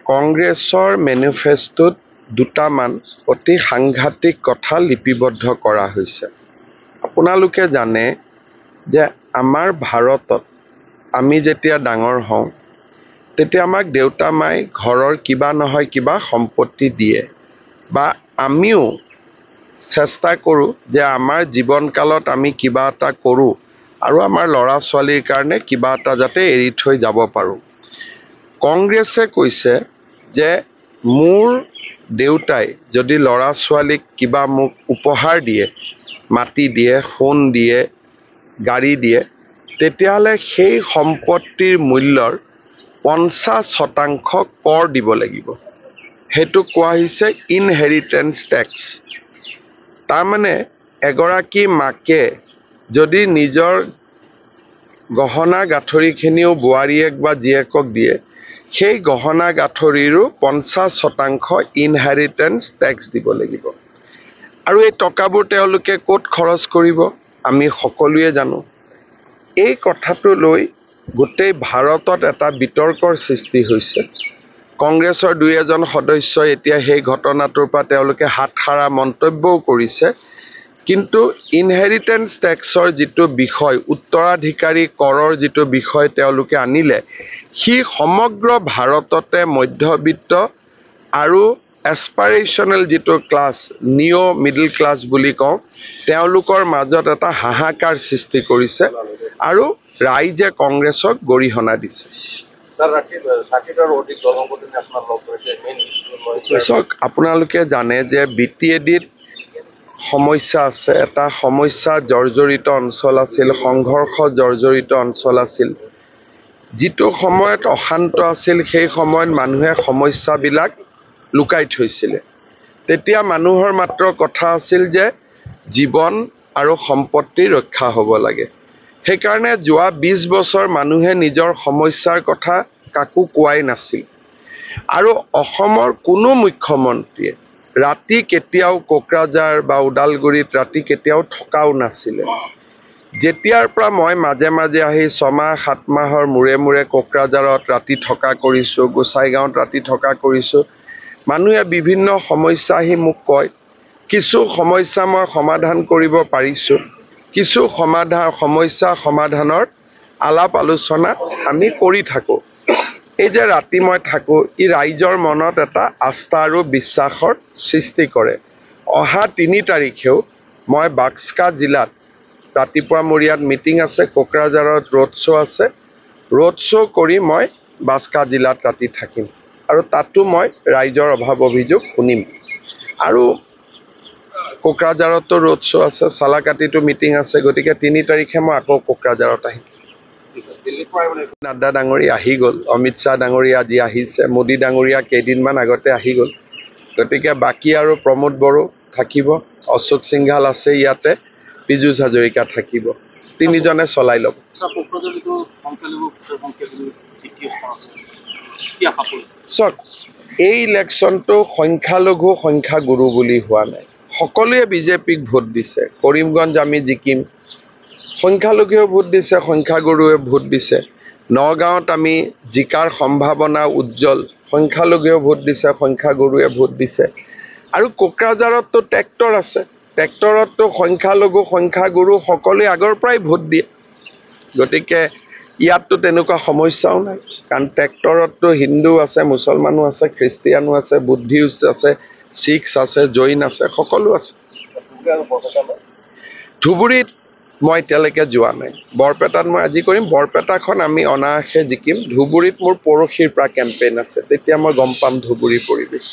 কংগ্ৰেছৰ মেনিফেষ্টোত দুটামান অতি সাংঘাতিক কথা লিপিবদ্ধ কৰা হৈছে। আপোনালোকে জানে যে আমাৰ ভাৰতত আমি যেতিয়া ডাঙৰ হওঁ তেতিয়া আমাক দেউতা মাই ঘৰৰ কিবা নহয় কিবা সম্পত্তি দিয়ে বা আমিও চেষ্টা কৰোঁ যে আমাৰ জীৱনকালত আমি কিবা এটা কৰোঁ আৰু আমাৰ ল'ৰা ছোৱালীৰ কাৰণে কিবা এটা যাতে এৰি থৈ যাব পাৰোঁ। কংগ্ৰেছে কৈছে যে মোৰ দেউতাই যদি ল'ৰা ছোৱালীক কিবা মোক উপহাৰ দিয়ে, মাটি দিয়ে, সোণ দিয়ে, গাড়ী দিয়ে, তেতিয়াহ'লে সেই সম্পত্তিৰ মূল্যৰ 50% কৰ দিব লাগিব। সেইটো কোৱা হৈছে ইনহেৰিটেন্স টেক্স। তাৰমানে এগৰাকী মাকে যদি নিজৰ গহনা গাঁঠৰিখিনিও বোৱাৰীয়েক বা জীয়েকক দিয়ে, সেই গহনা গাঁঠৰিৰো 50% ইনহেৰিটেন্স টেক্স দিব লাগিব। আৰু এই টকাবোৰ তেওঁলোকে ক'ত খৰচ কৰিব আমি সকলোৱে জানো। এই কথাটো লৈ গোটেই ভাৰতত এটা বিতৰ্কৰ সৃষ্টি হৈছে। কংগ্ৰেছৰ দুই এজন সদস্যই এতিয়া সেই ঘটনাটোৰ পৰা তেওঁলোকে হাতসাৰা মন্তব্যও কৰিছে। কিন্তু ইনহেৰিটেন্স টেক্সৰ যিটো বিষয়, উত্তৰাধিকাৰী কৰৰ যিটো বিষয় তেওঁলোকে আনিলে, সি সমগ্ৰ ভাৰততে মধ্যবিত্ত আৰু এছপাৰেশ্যনেল যিটো ক্লাছ, নিঅ' মিডল ক্লাছ বুলি কওঁ, তেওঁলোকৰ মাজত এটা হাহাকাৰ সৃষ্টি কৰিছে আৰু ৰাইজে কংগ্ৰেছক গৰিহণা দিছে। চাওক, আপোনালোকে জানে যে BTADত সমস্যা আছে, এটা সমস্যা জৰ্জৰিত অঞ্চল আছিল, সংঘৰ্ষ জৰ্জৰিত অঞ্চল আছিল। যিটো সময়ত অশান্ত আছিল সেই সময়ত মানুহে সমস্যাবিলাক লুকাই থৈছিলে। তেতিয়া মানুহৰ মাত্ৰ কথা আছিল যে জীৱন আৰু সম্পত্তি ৰক্ষা হ'ব লাগে। সেইকাৰণে যোৱা 20 বছৰ মানুহে নিজৰ সমস্যাৰ কথা কাকো কোৱাই নাছিল। আৰু অসমৰ কোনো মুখ্যমন্ত্ৰীয়ে ৰাতি কেতিয়াও কোকৰাঝাৰ বা ওদালগুৰিত ৰাতি কেতিয়াও থকাও নাছিলে। যেতিয়াৰ পৰা মই মাজে মাজে আহি 6 মাহ 7 মাহৰ মূৰে মূৰে কোকৰাঝাৰত ৰাতি থকা কৰিছোঁ, গোসাইগাঁৱত ৰাতি থকা কৰিছোঁ, মানুহে বিভিন্ন সমস্যা আহি মোক কয়। কিছু সমস্যা মই সমাধান কৰিব পাৰিছোঁ, কিছু সমস্যা সমাধানৰ আলাপ আলোচনা আমি কৰি থাকোঁ। এই যে ৰাতি মই থাকোঁ, ই ৰাইজৰ মনত এটা আস্থা আৰু বিশ্বাসৰ সৃষ্টি কৰে। অহা 3 তাৰিখেও মই বাক্সা জিলাত ৰাতিপুৱা মোৰ ইয়াত মিটিং আছে, কোকৰাঝাৰত ৰোড শ্ব' আছে। ৰোড শ্ব' কৰি মই বাক্সা জিলাত ৰাতি থাকিম আৰু তাতো মই ৰাইজৰ অভাৱ অভিযোগ শুনিম। আৰু কোকৰাঝাৰতো ৰোড শ্ব' আছে, চালাকাটিতো মিটিং আছে। গতিকে 3 তাৰিখে মই আকৌ কোকৰাঝাৰত আহিম। নাড্ডা ডাঙৰীয়া আহি গ'ল, অমিত শ্বাহ ডাঙৰীয়া আজি আহিছে, মোদী ডাঙৰীয়া কেইদিনমান আগতে আহি গ'ল। গতিকে বাকী আৰু প্ৰমোদ বড়ো থাকিব, অশোক সিংঘাল আছে ইয়াতে, পীযুষ হাজৰিকা থাকিব। 3জনে চলাই ল'ব। চাওক, এই ইলেকশ্যনটো সংখ্যালঘু সংখ্যাগুৰু বুলি হোৱা নাই। সকলোৱে বিজেপিক ভোট দিছে। কৰিমগঞ্জ আমি জিকিম, সংখ্যালঘুৱেও ভোট দিছে, সংখ্যাগুৰুৱে ভোট দিছে। নগাঁৱত আমি জিকাৰ সম্ভাৱনা উজ্জ্বল, সংখ্যালঘুৱেও ভোট দিছে, সংখ্যাগুৰুৱে ভোট দিছে। আৰু কোকৰাঝাৰততো ট্ৰেক্টৰ আছে, ট্ৰেক্টৰততো সংখ্যালঘু সংখ্যাগুৰু সকলোৱে আগৰ পৰাই ভোট দিয়ে। গতিকে ইয়াততো তেনেকুৱা সমস্যাও নাই, কাৰণ ট্ৰেক্টৰততো হিন্দু আছে, মুছলমানো আছে, খ্ৰীষ্টিয়ানো আছে, বুদ্ধিষ্ট আছে, শিখ আছে, জৈন আছে, সকলো আছে। ধুবুৰীত মই এতিয়ালৈকে যোৱা নাই, বৰপেটাত মই আজি কৰিম। বৰপেটাখন আমি অনায়াসে জিকিম। ধুবুৰীত মোৰ পৰহিৰ পৰা কেম্পেইন আছে, তেতিয়া মই গম পাম ধুবুৰীৰ পৰিৱেশ।